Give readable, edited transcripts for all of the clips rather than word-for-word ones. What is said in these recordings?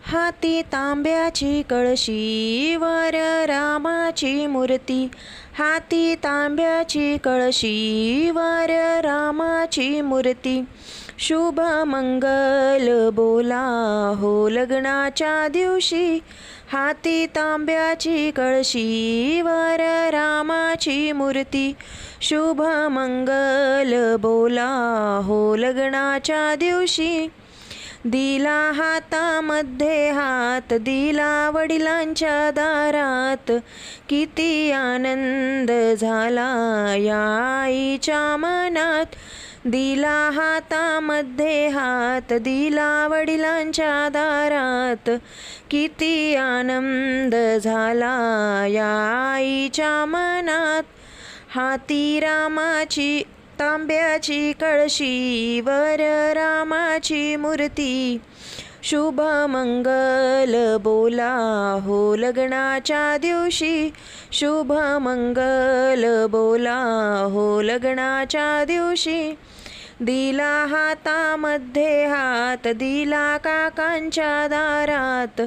हाती तांब्याची कळशी वर रामाची मूर्ती. हाती तांब्याची कळशी वर रामाची मूर्ती. शुभ मंगल बोला हो लग्नाच्या दिवशी. हाती तांब्याची कळशी वर रामाची मूर्ती. शुभ मंगल बोला हो लग्नाच्या दिवशी. दिला हातामध्ये हात दिला वडिलांच्या दारात. किती आनंद झाला या आईच्या मनात. दिला हातामध्ये हात दिला वडिलांच्या दारात. किती आनंद झाला या आईच्या मनात. हाती रामाची तांब्याची कळशी वर रामाची मूर्ती. शुभ मंगल बोला हो लग्नाच्या दिवशी. शुभ मंगल बोला हो लग्नाच्या दिवशी. दिला हातामध्ये हात दिला काकांच्या दारात.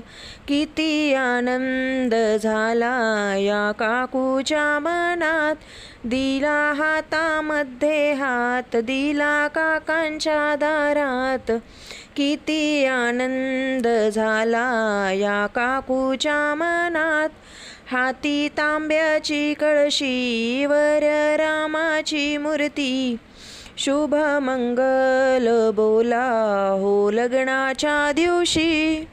किती आनंद झाला या काकूच्या मनात. दिला हातामध्ये हात दिला काकांच्या दारात. किती आनंद झाला या काकूच्या मनात. हाती तांब्याची कळशी वर रामाची मूर्ती. शुभ मंगल बोला हो लग्नाच्या दिवशी.